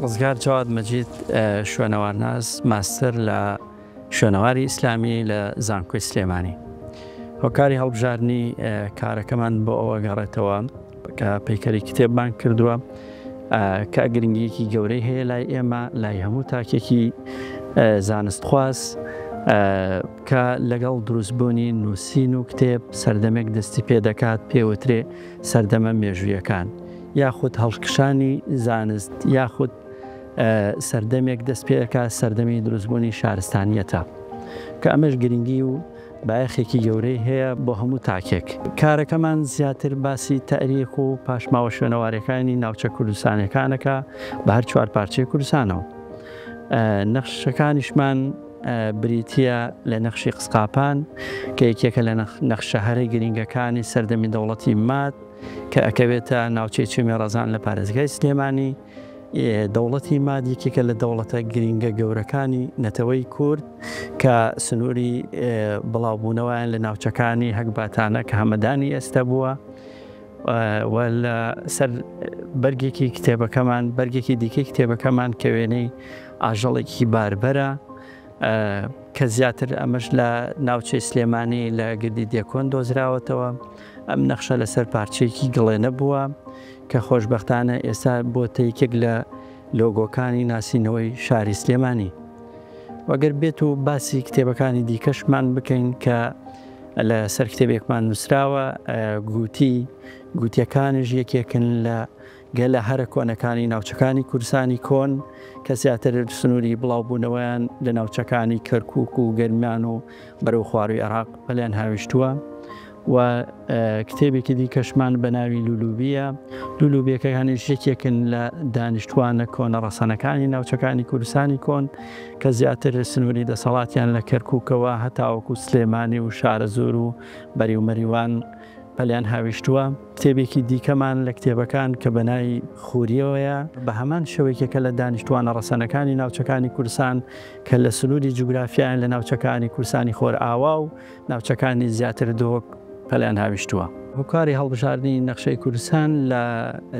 ڕزگار جواد مەجید شوێنەوارناس ماستەر لە شوێنەواری ئیسلامی لە زانکۆی سلێمانی. هۆکاری هەڵبژاردننی کارەکەمان بۆ ئەوە گەڕێتەوە کە پەیکەری کتێبمان کردووە کە گرنگیەکی گەورەی هەیە لای ئێمە لای هەموو تاکێکی زانستخواز کە لەگەڵ دروستبوونی نووسین و کتێب سەردەمێک دەستی پێ دەکات پێوترێ سەردەمە مێژوویەکان یاخود هەڵکشانی زانست یاخود سەردەمێک دەست پێ دەکات سەردەمی دروستبوونی شارستانیەتە کە ئەمەش گرنگی و بایەخێکی گەورەی هەیە بۆ هەموو تاکێک. کارەکەمان زیاتر باسی تاریخ و پاشماوە شوێنەوارەکانی ناوچە کوردستانەکانەکە بە هەر چوار پارچەی کوردستانەوە. نەخشەکانیشمان بریتیە لە نەخشی قسقاپان کە یەکێکە لە نەخشە هەرەی گرنگەکانی سەردەمی دەوڵەتی مات کە ئەکەوێتە ناوچەی چێمی ڕەزان لە پارێزگای سلێمانی. دەوڵەتی ماد یەکێکە لە دەوڵەتە گرنگە گەورەکانی نەتەوەی کورد کە سنووری بڵاوبوونەوەیان لە ناوچەکانی هەکباتانە کە هەمەدانی ئێستا بووە و لە سەر بەرگێکی کتێبەکەمان بەرگێکی دیکەی کتێبەکەمان کە وێنەی ئاژەڵێکی باربەرە کە زیاتر ئەمەش لە ناوچەی سلێمانی لە گردی دێکۆن دۆزراوەتەوە. ئەم نەخشە لەسەر پارچەیەکی گڵێنە بووە کە خۆشبەختانە ئێستا بۆتە یەکێک لە لۆگۆکانی ناسینەوەی شاری سلێمانی. وەگەر بێت و باسی کتێبەکانی دیکەشمان بکەین کە لە سەر کتێبێکمان نووسراوە گوتیەکانش یەکێکن لە گەلە هەرە کۆنەکانی ناوچەکانی کوردستانی کۆن کە زیاتر سنووری بڵاوبوونەوەیان لە ناوچەکانی کەرکووک و گەرمیان و بەرەو خواروی عێراق پەلیان هاویشتووە. و کتێبێکی دیکەشمان بە ناوی لولوبیە. لولوبیەکەکانیش یەکێکن لە دانیشتوانە کۆنە ڕەسەنەکانی ناوچەکانی کوردستانی کۆن کە زیاتر سنووری دەسەڵاتیان لە کەرکووکەوە هەتاوەکو سلێمانی و شارە زۆر و بەری و مەریوان پەلیان هاویشتووە. کتێبێکی دیکەمان لە کتێبەکان کە بە ناوی خوریەوەیە بە هەمان شێوەیەکە لە دانیشتوانە ڕەسەنەکانی ناوچەکانی کوردستان کە لە سنووری جوگرافیان لە ناوچەکانی کوردستانی خۆرئاوا و ناوچەکانی زیاتر دۆک پەلیان هاویشتووە. هۆکاری هەڵبژاردننی نەخشەی کوردستان لە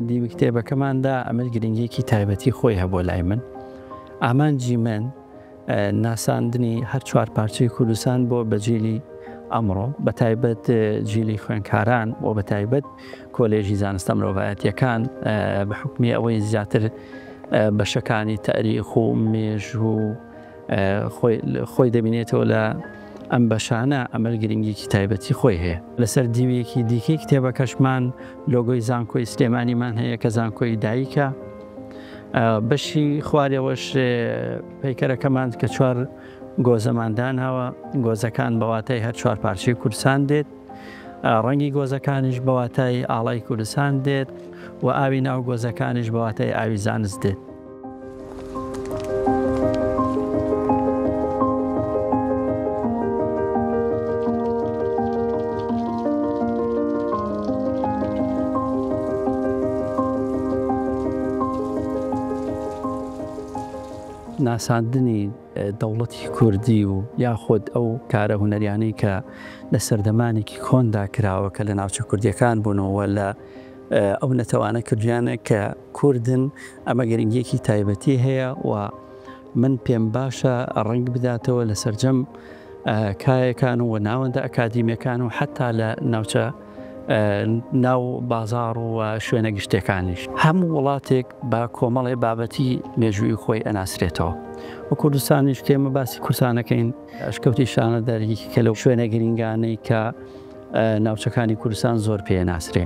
دیوی کتێبەکەماندا ئەمە گرنگیەکی تایبەتی خۆی هەبووە لای من. ئامانجی من ناساندنی هەر چوار پارچەی کوردستان بۆ بەجێلی ئەمڕۆ بە تایبەت جیلی خوێندکاران و بە تایبەت کۆلێژی زانستە مرۆڤایەتیەکان بە حکمی ئەوەی زیاتر بەشەکانی تاریخ و مێژ و خۆی دەبینێتەوە لە ئەم بەشانە ئەمەل گرنگیەکی تایبەتی خۆی هەیە. لەسەر دیویەکی دیکەی کتێبەکەشمان لۆگۆی زانکۆی سلێمانیمان هەیە کە زانکۆی دایکە. بەشی خوارەوەش پەیکەرەکەمان کە چوار گۆزەماندانەوە گۆزەکان بەواتای هەر چوار پارچەی کوردستان دێت. ڕەنگی گۆزەکانیش بەواتای ئاڵای کوردستان دێت و ئاوی ناو گۆزەکانیش بەواتای ئاوی زانست دێت. ناساندنی دەوڵەتی کوردی و یاخود ئەو کارە هونەریانەی کە لە سەردەمانێکی کۆندا کراوە کە لە ناوچە کوردیەکان بوونەوە لە ئەو نەتەوانە کردیانە کە کوردن ئەمە گرنگیەکی تایبەتی هەیە و من پێم باشە ڕنگ بداتەوە لە سەرجەم کایەکان و ناوەندە ئەکادیمیەکان و حتا لە ناوچە ناو بازار و شوێنە گشتەکانیش هەموو وڵاتێک بە کۆمەڵی بابەتی مێژووی خۆی ئەناسرێتەوە. و کوردستانیش کێمە باسی کوردستانەکەین ئەشکەوتی شانە دەرێکیکە لەو شوێنە گرنگانەی کە ناوچەکانی کوردستان زۆر پێ ناسرێ.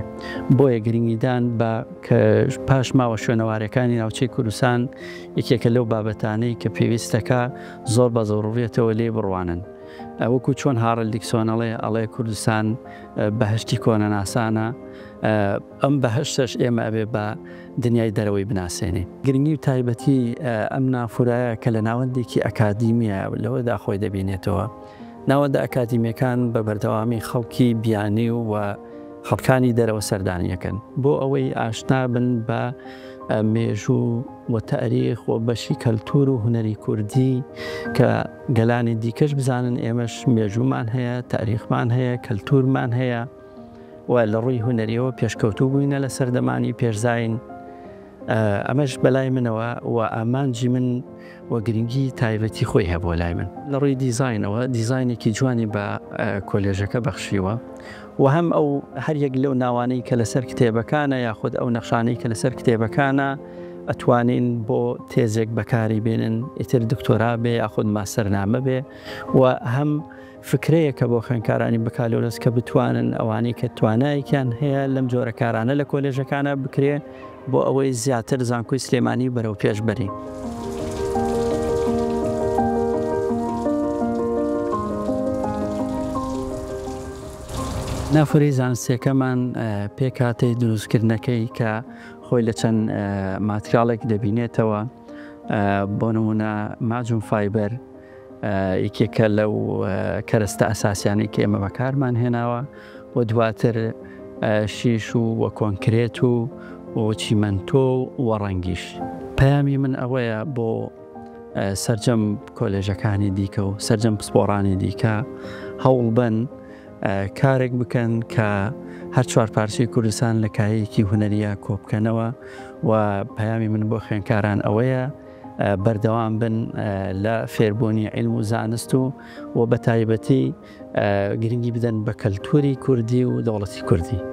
بۆیە گرنگیدان بە کە پاشماوە شوێنەوارەکانی ناوچەی کوردستان یەکێکە لەو بابەتانەی کە پێویستەکە زۆر بە زۆڕوڕێتەوە لێ بڕوانن. وەکو چۆن هاڕلدیکسۆنەڵێ ئەڵێ کوردستان بەهشتی کۆنە ناسانە ئەم بەهشتش ئێمە ئەبێ بە دنیای دەرەوەی بناسێنێ. گرنگی و تایبەتی ئەم نافورایە کە لە ناوەندێکی ئەکادیمیە لەوەدا خۆی دەبینێتەوە. ناوەندە ئەکادیمیەکان بە بەردەوامی خەڵکی بیانی و خەڵکانی دەرەوە سەردانیەکەن بۆ ئەوەی ئاشنا بن بە مێژوو و تاریخ و بەشی کەلتور و هونەری کوردی کە گەلانی دیکەش بزانن ئێمەش مێژوومان هەیە، تاریخمان هەیە، کەلتورمان هەیە و لە ڕووی هونەریەوە پێشکەوتوو بووینە لە سەردەمانی پێشزاین ئەمەش بەلای منەوە و ئامانجی من وە گرنگی تایبەتی خۆی هەبووە لای من لە ڕووی دیزاینەوە دیزاینێکی جوانی بە کۆلێژەکە بەخشیوە و هەم ئەو هەریەک لەو ناوانەی کە لەسەر کتێبەکانە یاخود ئەو نەخشانەی کە لەسەر کتێبەکانە ئەتوانین بۆ تێزێک بەکاری بێنن ئیتر دکتۆرا بێ یاخود ماسەرنامە بێ و هەم فکرەیەکە بۆ خوێندکارانی بەکالۆرس کە بتوانن ئەوانەی کە توانایەکیان هەیە لەم جۆرە کارانە لە کۆلێژەکانە بکرێ بۆ ئەوەی زیاتر زانکۆی سلێمانی بەرەو پێش بەرین. نافوری زانستیەکەمان پێکاتەی دروستکردنەکەی کە خۆی لە چەند ماتریاڵێک دەبینێتەوە بۆ نمونە ماجوم فایبەر یەکێکە لەو کەرەستە ئەساسیانی کە ئێمە بەکارمان هێناوە و دواتر شیش و کۆنکرێت و چیمەنتۆ و ڕەنگیش. پەیامی من ئەوەیە بۆ سەرجەم کۆلێژەکانی دیکە و سەرجەم پسپۆڕانی دیکە هەوڵ بن کارێک بکەن کە هەر چوار پارچەی کوردستان لە کایەیەکی هونەریە کۆبکەنەوە و پەیامی من بۆ خوێندکاران ئەوەیە بەردەوام بن لە فێربوونی عیلم و زانست و بە تایبەتی گرنگی بدەن بە کەلتوری کوردی و دەوڵەتی کوردی.